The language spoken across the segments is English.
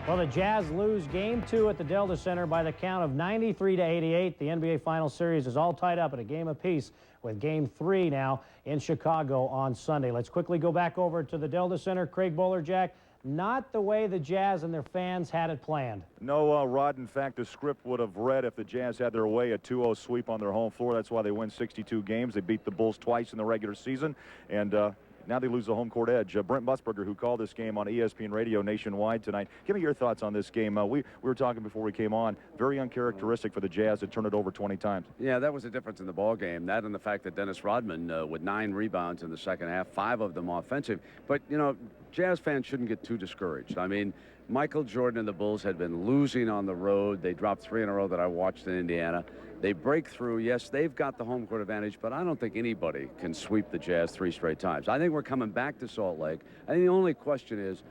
Well, the Jazz lose Game 2 at the Delta Center by the count of 93-88. The NBA Finals Series is all tied up at a game apiece with Game 3 now in Chicago on Sunday. Let's quickly go back over to the Delta Center. Craig Bolerjack, not the way the Jazz and their fans had it planned. No, Rod. In fact, the script would have read if the Jazz had their way, a 2-0 sweep on their home floor. That's why they win 62 games. They beat the Bulls twice in the regular season, and now they lose the home court edge. Brent Musburger, who called this game on ESPN Radio nationwide tonight. Give me your thoughts on this game. We were talking before we came on. Very uncharacteristic for the Jazz to turn it over 20 times. Yeah, that was the difference in the ball game. That and the fact that Dennis Rodman with 9 rebounds in the second half, 5 of them offensive. But, you know, Jazz fans shouldn't get too discouraged. I mean, Michael Jordan and the Bulls had been losing on the road. They dropped 3 in a row that I watched in Indiana. They break through. Yes, they've got the home court advantage, but I don't think anybody can sweep the Jazz 3 straight times. I think we're coming back to Salt Lake. I think the only question is,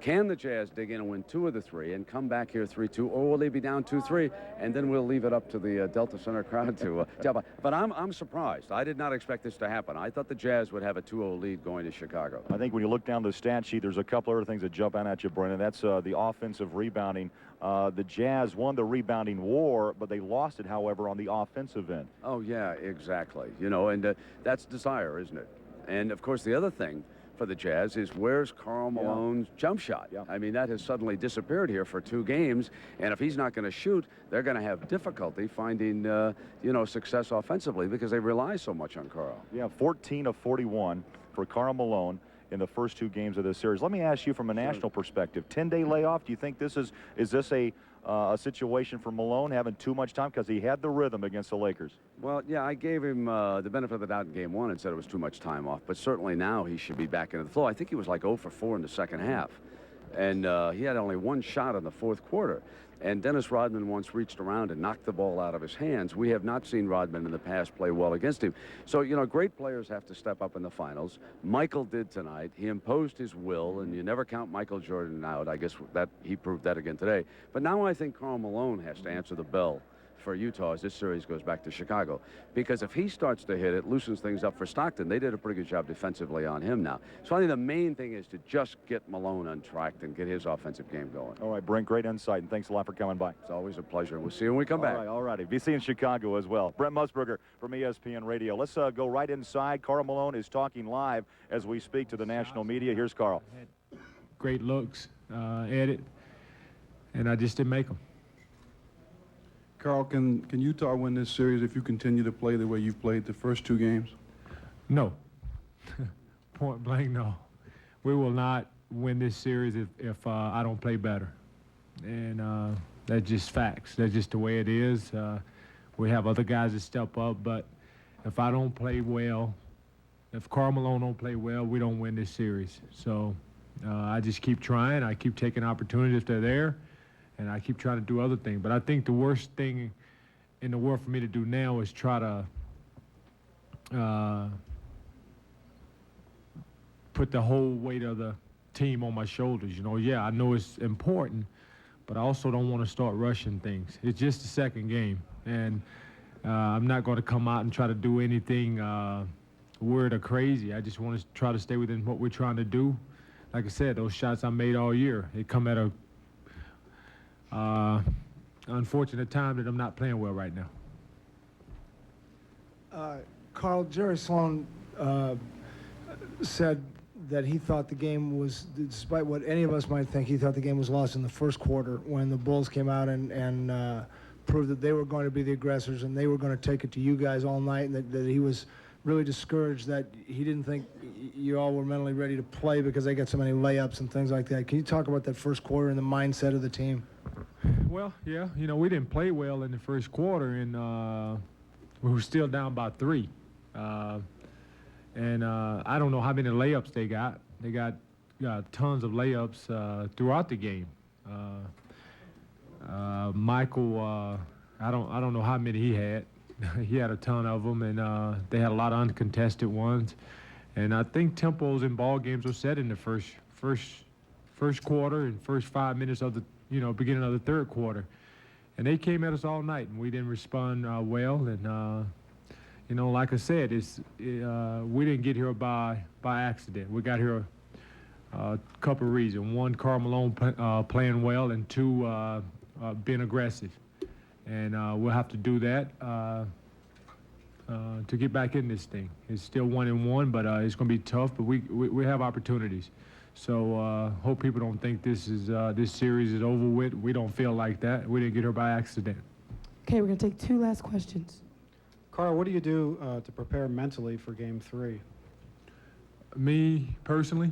can the Jazz dig in and win 2 of the 3 and come back here 3-2, or will they be down 2-3, and then we'll leave it up to the Delta Center crowd to tell. But I'm surprised. I did not expect this to happen. I thought the Jazz would have a 2-0 lead going to Chicago. I think when you look down the stat sheet, there's a couple other things that jump out at you, Brennan. That's the offensive rebounding. The Jazz won the rebounding war, but they lost it, however, on the offensive end. Oh, yeah, exactly. You know, and that's desire, isn't it? And, of course, the other thing for the Jazz is where's Karl Malone's jump shot? Yeah. I mean, that has suddenly disappeared here for 2 games, and if he's not going to shoot, they're going to have difficulty finding, you know, success offensively because they rely so much on Karl. Yeah, 14 of 41 for Karl Malone in the first 2 games of this series. Let me ask you from a national perspective, 10-day layoff, do you think this is this a situation for Malone having too much time because he had the rhythm against the Lakers? Well, yeah, I gave him the benefit of the doubt in Game 1 and said it was too much time off, but certainly now he should be back into the flow. I think he was like 0 for 4 in the second half, and he had only 1 shot in the fourth quarter. And Dennis Rodman once reached around and knocked the ball out of his hands. We have not seen Rodman in the past play well against him. So, you know, great players have to step up in the finals. Michael did tonight. He imposed his will, and you never count Michael Jordan out. I guess that he proved that again today. But now I think Karl Malone has to answer the bell for Utah as this series goes back to Chicago. Because if he starts to hit, it loosens things up for Stockton. They did a pretty good job defensively on him now. So I think the main thing is to just get Malone untracked and get his offensive game going. All right, Brent, great insight, and thanks a lot for coming by. It's always a pleasure. We'll see you when we come back. All righty. Be seeing Chicago as well. Brent Musburger from ESPN Radio. Let's go right inside. Karl Malone is talking live as we speak to the national media. Here's Karl. Great looks at it, and I just didn't make them. Karl, can Utah win this series if you continue to play the way you've played the first 2 games? No. Point blank, no. We will not win this series if I don't play better. And that's just facts. That's just the way it is. We have other guys that step up, but if I don't play well, if Karl Malone don't play well, we don't win this series. So I just keep trying. I keep taking opportunities if they're there. And I keep trying to do other things. But I think the worst thing in the world for me to do now is try to put the whole weight of the team on my shoulders. You know, yeah, I know it's important, but I also don't want to start rushing things. It's just the second game. And I'm not going to come out and try to do anything weird or crazy. I just want to try to stay within what we're trying to do. Like I said, those shots I made all year, they come at a unfortunate time that I'm not playing well right now. Karl, Jerry Sloan said that he thought the game was, despite what any of us might think, he thought the game was lost in the first quarter when the Bulls came out and proved that they were going to be the aggressors and they were going to take it to you guys all night, and that he was really discouraged that he didn't think you all were mentally ready to play because they got so many layups and things like that. Can you talk about that first quarter and the mindset of the team? Well, yeah, you know, we didn't play well in the first quarter, and we were still down by 3. And I don't know how many layups they got. They got tons of layups throughout the game. Michael, I don't know how many he had. He had a ton of them, and they had a lot of uncontested ones. And I think tempos in ball games were set in the first quarter and first 5 minutes of the beginning of the third quarter. And they came at us all night, and we didn't respond well. And like I said, we didn't get here by accident. We got here A couple of reasons. One, Karl Malone playing well, and two, being aggressive. And we'll have to do that to get back in this thing. It's still 1-1, but it's going to be tough, but we have opportunities. So hope people don't think this series is over with. We don't feel like that. We didn't get here by accident. Okay, we're going to take 2 last questions. Carl, what do you do to prepare mentally for Game 3? Me, personally?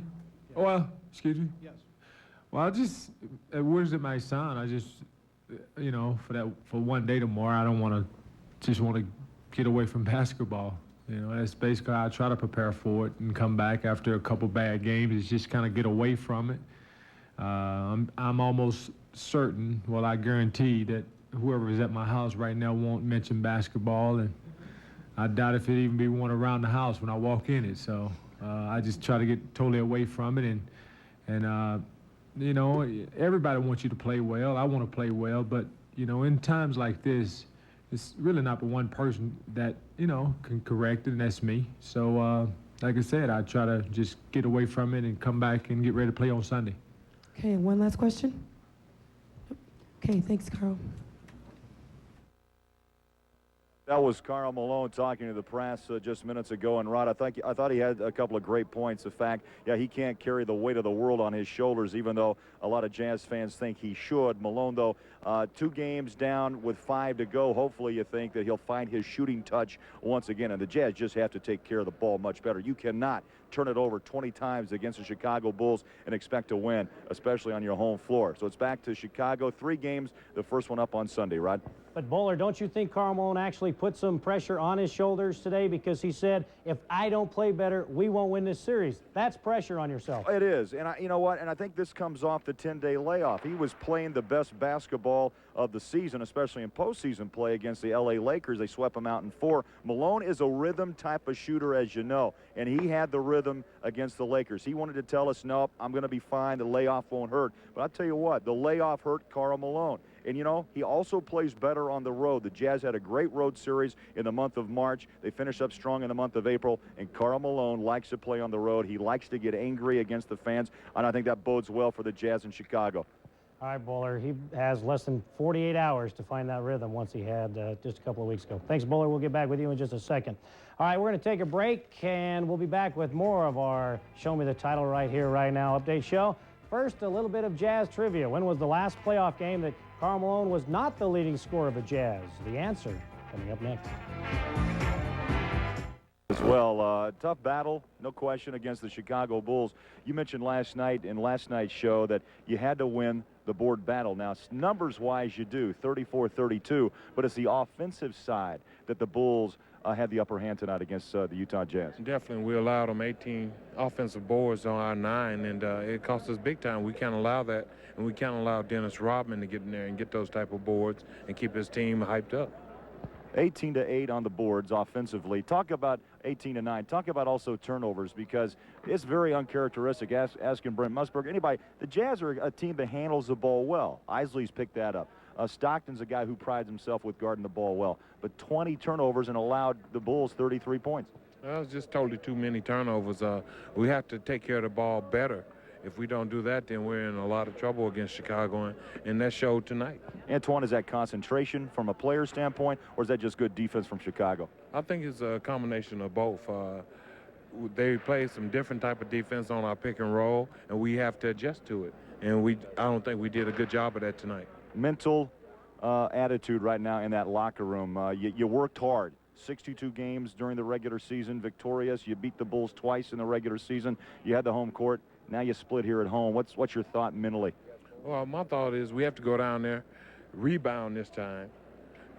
Yes. Well, excuse me? Yes. Well, I just, words it might sound, I just, you know, for one day tomorrow, I don't want to get away from basketball. You know, that's basically how I try to prepare for it and come back after a couple bad games. It's just kind of get away from it. I'm almost certain, well, I guarantee that whoever is at my house right now won't mention basketball, and I doubt if it even be one around the house when I walk in it. So I just try to get totally away from it, and you know, everybody wants you to play well. I want to play well, but you know, in times like this, it's really not but one person that, you know, can correct it, and that's me. So, like I said, I try to just get away from it and come back and get ready to play on Sunday. Okay, and one last question. Okay, thanks, Carl. That was Karl Malone talking to the press just minutes ago. And Rod, I thought he had a couple of great points. The fact, yeah, he can't carry the weight of the world on his shoulders, even though a lot of Jazz fans think he should. Malone, though, 2 games down with 5 to go. Hopefully you think that he'll find his shooting touch once again. And the Jazz just have to take care of the ball much better. You cannot turn it over 20 times against the Chicago Bulls and expect to win, especially on your home floor. So it's back to Chicago. 3 games, the first one up on Sunday, Rod. But Bowler, don't you think Karl Malone actually put some pressure on his shoulders today, because he said, if I don't play better, we won't win this series? That's pressure on yourself. It is, and you know what? And I think this comes off the 10-day layoff. He was playing the best basketball of the season, especially in postseason play against the LA Lakers. They swept them out in 4. Malone is a rhythm type of shooter, as you know, and he had the rhythm against the Lakers. He wanted to tell us, nope, I'm going to be fine. The layoff won't hurt. But I'll tell you what, the layoff hurt Karl Malone. And, you know, he also plays better on the road. The Jazz had a great road series in the month of March. They finished up strong in the month of April. And Karl Malone likes to play on the road. He likes to get angry against the fans. And I think that bodes well for the Jazz in Chicago. All right, Bowler, he has less than 48 hours to find that rhythm once he had just a couple of weeks ago. Thanks, Bowler. We'll get back with you in just a second. All right, we're going to take a break, and we'll be back with more of our Show Me the Title Right Here, Right Now update show. First, a little bit of Jazz trivia. When was the last playoff game that Karl Malone was not the leading scorer of the Jazz? The answer coming up next. As well, tough battle, no question, against the Chicago Bulls. You mentioned last night in last night's show that you had to win the board battle. Now, numbers-wise, you do, 34-32, but it's the offensive side that the Bulls had the upper hand tonight against the Utah Jazz. Definitely. We allowed them 18 offensive boards on our 9, and it cost us big time. We can't allow that, and we can't allow Dennis Rodman to get in there and get those type of boards and keep his team hyped up. 18-8 on the boards offensively. Talk about 18-9. Talk about also turnovers, because it's very uncharacteristic. Asking Brent Musburger, anybody, the Jazz are a team that handles the ball well. Isley's picked that up. Stockton's a guy who prides himself with guarding the ball well. But 20 turnovers and allowed the Bulls 33 points. Well, it's just totally too many turnovers. We have to take care of the ball better. If we don't do that, then we're in a lot of trouble against Chicago, and that showed tonight. Antoine, is that concentration from a player standpoint, or is that just good defense from Chicago? I think it's a combination of both. They play some different type of defense on our pick and roll, and we have to adjust to it. And I don't think we did a good job of that tonight. Mental attitude right now in that locker room. You worked hard. 62 games during the regular season, victorious. You beat the Bulls twice in the regular season. You had the home court. Now you split here at home. What's your thought mentally? Well, my thought is we have to go down there, rebound this time,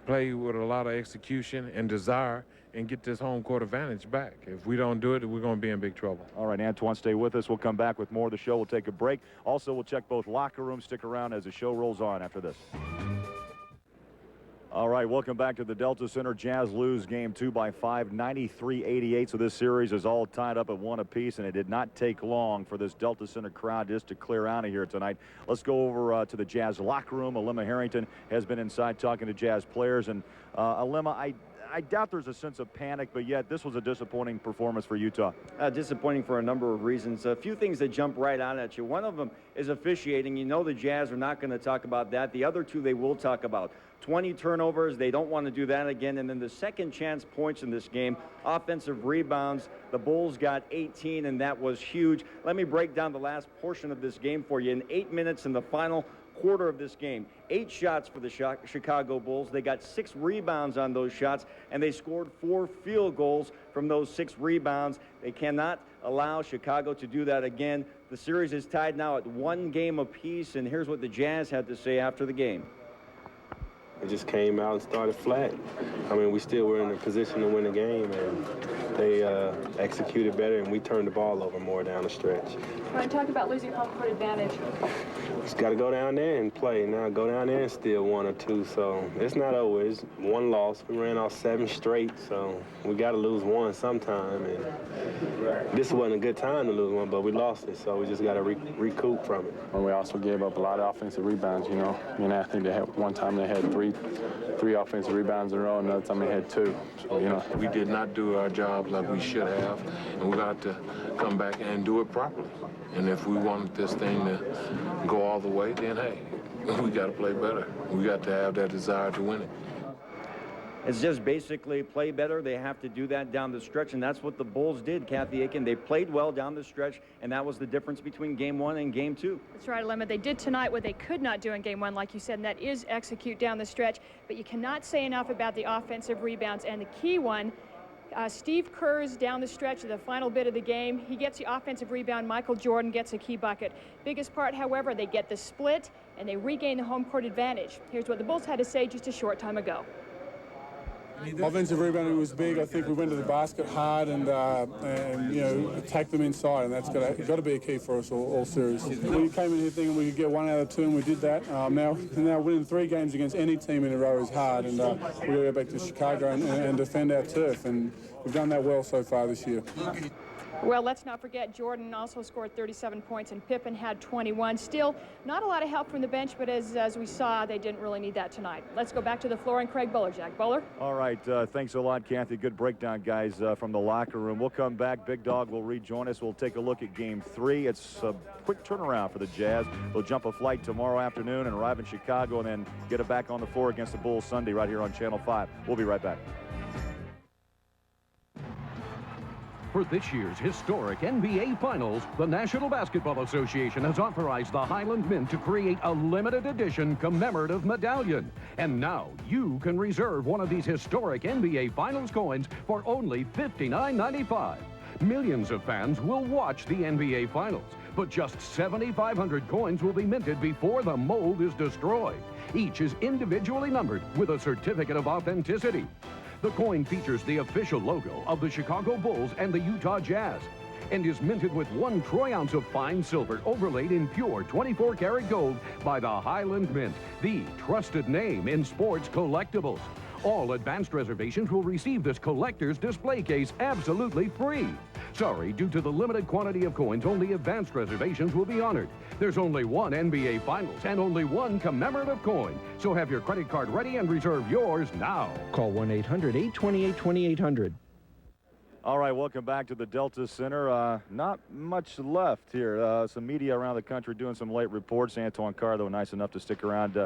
play with a lot of execution and desire, and get this home court advantage back. If we don't do it, we're going to be in big trouble. All right, Antoine, stay with us. We'll come back with more of the show. We'll take a break. Also, we'll check both locker rooms. Stick around as the show rolls on after this. All right, welcome back to the Delta Center. Jazz lose game 2 by 5, 93-88. So this series is all tied up at 1 apiece, and it did not take long for this Delta Center crowd just to clear out of here tonight. Let's go over to the Jazz locker room. Alema Harrington has been inside talking to Jazz players. And Alema, I doubt there's a sense of panic, but yet this was a disappointing performance for Utah. Disappointing for a number of reasons. A few things that jump right out at you. One of them is officiating. You know the Jazz are not going to talk about that. The other two they will talk about. 20 turnovers, they don't want to do that again. And then the second chance points in this game, offensive rebounds. The Bulls got 18, and that was huge. Let me break down the last portion of this game for you. In 8 minutes in the final quarter of this game, 8 shots for the Chicago Bulls. They got 6 rebounds on those shots, and they scored 4 field goals from those 6 rebounds. They cannot allow Chicago to do that again. The series is tied now at 1 game apiece, and here's what the Jazz had to say after the game. It just came out and started flat. I mean, we still were in a position to win the game, and they executed better, and we turned the ball over more down the stretch. Ryan, talk about losing home court advantage. Just got to go down there and play. Now go down there and steal 1 or 2. So it's not over. It's 1 loss. We ran off 7 straight, so we got to lose 1 sometime. And this wasn't a good time to lose 1, but we lost it, so we just got to recoup from it. Well, we also gave up a lot of offensive rebounds. You know, I mean, I think they had one time they had three offensive rebounds in a row, and another time they had 2. So, you know, we did not do our job like we should have, and we got to come back and do it properly. And if we wanted this thing to go all the way, then hey, we got to play better. We got to have that desire to win it. It's just basically play better. They have to do that down the stretch, and that's what the Bulls did, Kathy Aiken. They played well down the stretch, and that was the difference between Game 1 and Game 2. That's right, Lemma. They did tonight what they could not do in Game 1, like you said, and that is execute down the stretch. But you cannot say enough about the offensive rebounds, and the key one, Steve Kerr's down the stretch of the final bit of the game. He gets the offensive rebound. Michael Jordan gets a key bucket. Biggest part, however, they get the split, and they regain the home court advantage. Here's what the Bulls had to say just a short time ago. Offensive rebounding was big. I think we went to the basket hard and you know, attacked them inside, and that's got to be a key for us all series. We came in here thinking we could get 1 out of 2, and we did that. Now winning 3 games against any team in a row is hard, and we got to go back to Chicago and defend our turf, and we've done that well so far this year. Well, let's not forget Jordan also scored 37 points and Pippen had 21. Still, not a lot of help from the bench, but as we saw, they didn't really need that tonight. Let's go back to the floor and Craig Bolerjack. Bowler? All right, thanks a lot, Kathy. Good breakdown, guys, from the locker room. We'll come back. Big Dog will rejoin us. We'll take a look at Game 3. It's a quick turnaround for the Jazz. They'll jump a flight tomorrow afternoon and arrive in Chicago and then get it back on the floor against the Bulls Sunday right here on Channel 5. We'll be right back. For this year's historic NBA Finals, the National Basketball Association has authorized the Highland Mint to create a limited edition commemorative medallion. And now you can reserve one of these historic NBA Finals coins for only $59.95. Millions of fans will watch the NBA Finals, but just 7,500 coins will be minted before the mold is destroyed. Each is individually numbered with a certificate of authenticity. The coin features the official logo of the Chicago Bulls and the Utah Jazz and is minted with 1 troy ounce of fine silver overlaid in pure 24-karat gold by the Highland Mint, the trusted name in sports collectibles. All advanced reservations will receive this collector's display case absolutely free. Sorry, due to the limited quantity of coins, only advanced reservations will be honored. There's only 1 NBA Finals and only 1 commemorative coin. So have your credit card ready and reserve yours now. Call 1-800-828-2800. All right, welcome back to the Delta Center. Not much left here. Some media around the country doing some late reports. Antoine Carr, though, nice enough to stick around.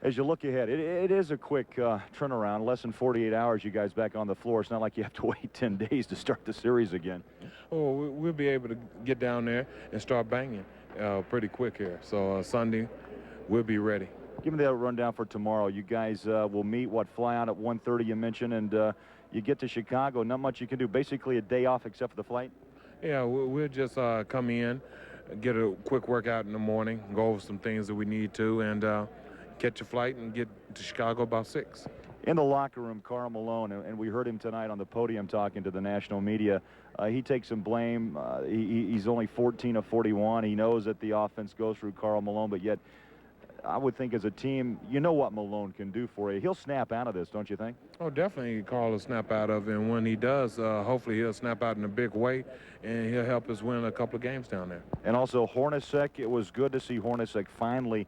As you look ahead, it is a quick turnaround, less than 48 hours you guys back on the floor. It's not like you have to wait 10 days to start the series again. Oh, we'll be able to get down there and start banging pretty quick here. So Sunday, we'll be ready. Give me that rundown for tomorrow. You guys will meet, fly out at 1:30 you mentioned, and you get to Chicago. Not much you can do. Basically a day off except for the flight? Yeah, we'll just come in, get a quick workout in the morning, go over some things that we need to, and catch a flight and get to Chicago about 6. In the locker room, Karl Malone, and we heard him tonight on the podium talking to the national media. He takes some blame. He's only 14 of 41. He knows that the offense goes through Karl Malone, but yet I would think as a team, you know what Malone can do for you. He'll snap out of this, don't you think? Oh, definitely Carl will snap out of it, and when he does, hopefully he'll snap out in a big way, and he'll help us win a couple of games down there. And also Hornacek, it was good to see Hornacek finally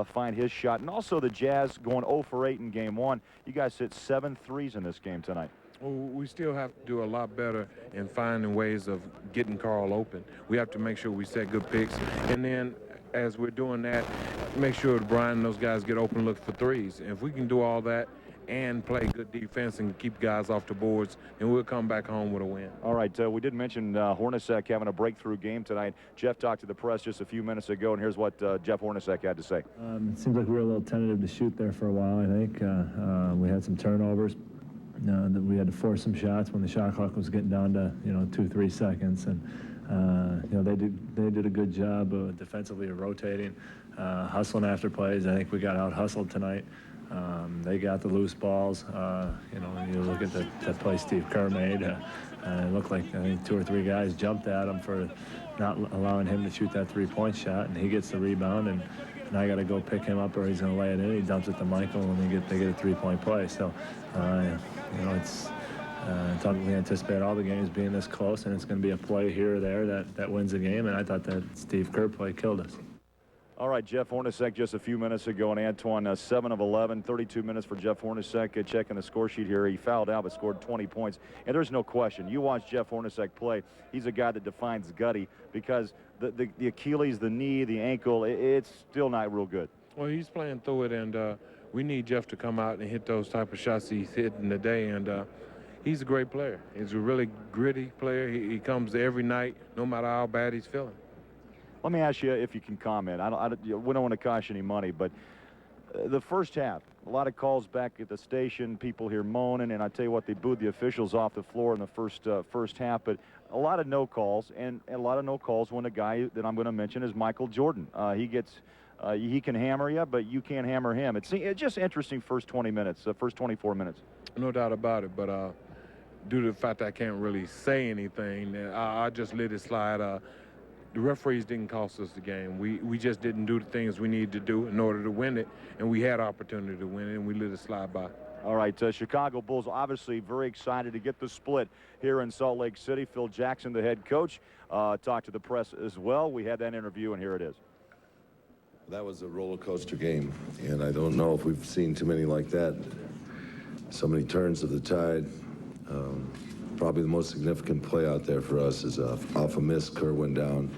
find his shot. And also the Jazz going 0 for 8 in game 1. You guys hit 7 threes in this game tonight. Well, we still have to do a lot better in finding ways of getting Carl open. We have to make sure we set good picks, and then as we're doing that, make sure Brian and those guys get open, look for threes. And if we can do all that and play good defense and keep guys off the boards, then we'll come back home with a win. All right, we did mention Hornacek having a breakthrough game tonight. Jeff talked to the press just a few minutes ago, and here's what Jeff Hornacek had to say. It seems like we were a little tentative to shoot there for a while, I think. We had some turnovers. That we had to force some shots when the shot clock was getting down to 2-3 seconds, and they did a good job defensively of rotating, hustling after plays. I think we got out hustled tonight. They got the loose balls. You look at that play Steve Kerr made. It looked like I think 2 or 3 guys jumped at him for not allowing him to shoot that 3-point shot, and he gets the rebound, and I got to go pick him up or he's going to lay it in. He dumps it to Michael, and they get a 3-point play. So, it's we anticipate all the games being this close, and it's going to be a play here or there that wins the game, and I thought that Steve Kerr play killed us. All right, Jeff Hornacek just a few minutes ago, and Antoine 7 of 11, 32 minutes for Jeff Hornacek. Checking the score sheet here, he fouled out but scored 20 points. And there's no question. You watch Jeff Hornacek play, he's a guy that defines gutty because the Achilles, the knee, the ankle, it's still not real good. Well, he's playing through it, and we need Jeff to come out and hit those type of shots he's hitting today, and he's a great player. He's a really gritty player. He comes every night, no matter how bad he's feeling. Let me ask you if you can comment. We don't want to cost any money, but the first half, a lot of calls back at the station, people here moaning, and I tell you what, they booed the officials off the floor in the first half, but a lot of no calls, and a lot of no calls when a guy that I'm going to mention is Michael Jordan. He can hammer you, but you can't hammer him. It's just interesting first 20 minutes, first 24 minutes. No doubt about it, but due to the fact that I can't really say anything, I just let it slide. The referees didn't cost us the game. We just didn't do the things we needed to do in order to win it, and we had opportunity to win it, and we let it slide by. All right, Chicago Bulls obviously very excited to get the split here in Salt Lake City. Phil Jackson, the head coach, talked to the press as well. We had that interview, and here it is. That was a roller coaster game, and I don't know if we've seen too many like that. So many turns of the tide. Probably the most significant play out there for us is off a miss. Kerr went down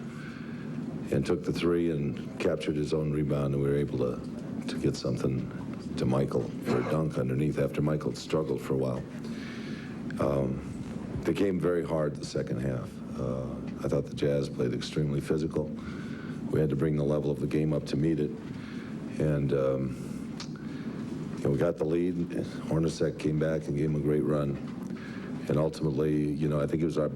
and took the 3 and captured his own rebound, and we were able to get something to Michael for a dunk underneath after Michael struggled for a while. They came very hard the second half. I thought the Jazz played extremely physical. We had to bring the level of the game up to meet it, and we got the lead. Hornacek came back and gave him a great run. And ultimately, I think it was our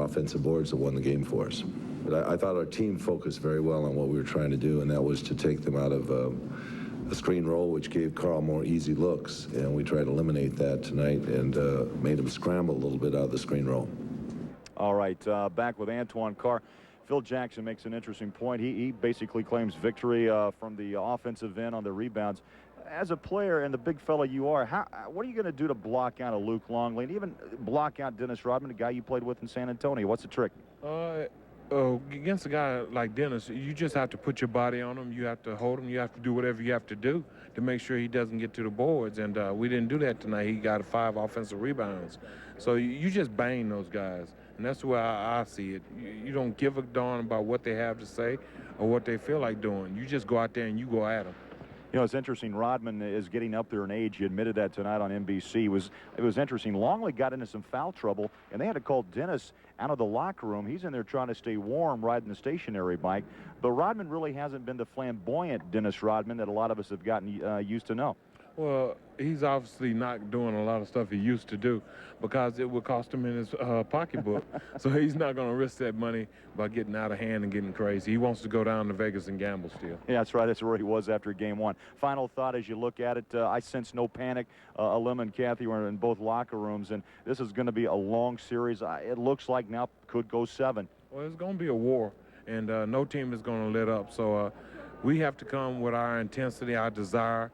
offensive boards that won the game for us. But I thought our team focused very well on what we were trying to do, and that was to take them out of a screen roll, which gave Carl more easy looks. And we tried to eliminate that tonight and made him scramble a little bit out of the screen roll. All right, back with Antoine Carr. Phil Jackson makes an interesting point. He basically claims victory from the offensive end on the rebounds. As a player and the big fella you are, what are you going to do to block out a Luke Longley and even block out Dennis Rodman, the guy you played with in San Antonio? What's the trick? Against a guy like Dennis, you just have to put your body on him. You have to hold him. You have to do whatever you have to do to make sure he doesn't get to the boards. And we didn't do that tonight. He got 5 offensive rebounds. So you just bang those guys. And that's the way I see it. You don't give a darn about what they have to say or what they feel like doing. You just go out there and you go at them. It's interesting. Rodman is getting up there in age. He admitted that tonight on NBC. It was interesting. Longley got into some foul trouble, and they had to call Dennis out of the locker room. He's in there trying to stay warm, riding the stationary bike. But Rodman really hasn't been the flamboyant Dennis Rodman that a lot of us have gotten used to know. Well, he's obviously not doing a lot of stuff he used to do because it would cost him in his pocketbook. So he's not going to risk that money by getting out of hand and getting crazy. He wants to go down to Vegas and gamble still. Yeah, that's right. That's where he was after game 1. Final thought as you look at it, I sense no panic. Alim and Kathy were in both locker rooms, and this is going to be a long series. It looks like now could go 7. Well, it's going to be a war, and no team is going to let up. So We have to come with our intensity, our desire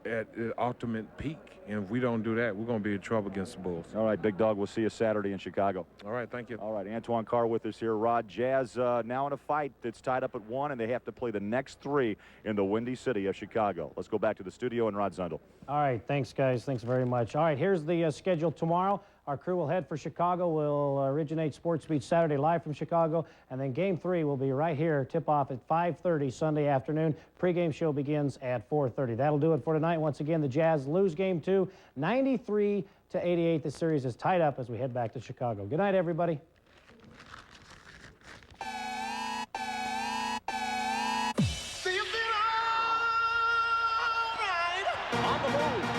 at the ultimate peak. And if we don't do that, we're going to be in trouble against the Bulls. All right, Big Dog, we'll see you Saturday in Chicago. All right, thank you. All right, Antoine Carr with us here. Rod, Jazz now in a fight that's tied up at 1, and they have to play the next 3 in the Windy City of Chicago. Let's go back to the studio and Rod Zundel. All right, thanks, guys. Thanks very much. All right, here's the schedule tomorrow. Our crew will head for Chicago. We'll originate Sports Beat Saturday live from Chicago, and then Game 3 will be right here, tip-off at 5:30 Sunday afternoon. Pre-game show begins at 4:30. That'll do it for tonight. Once again, the Jazz lose Game 2, 93-88. The series is tied up as we head back to Chicago. Good night, everybody. On the move.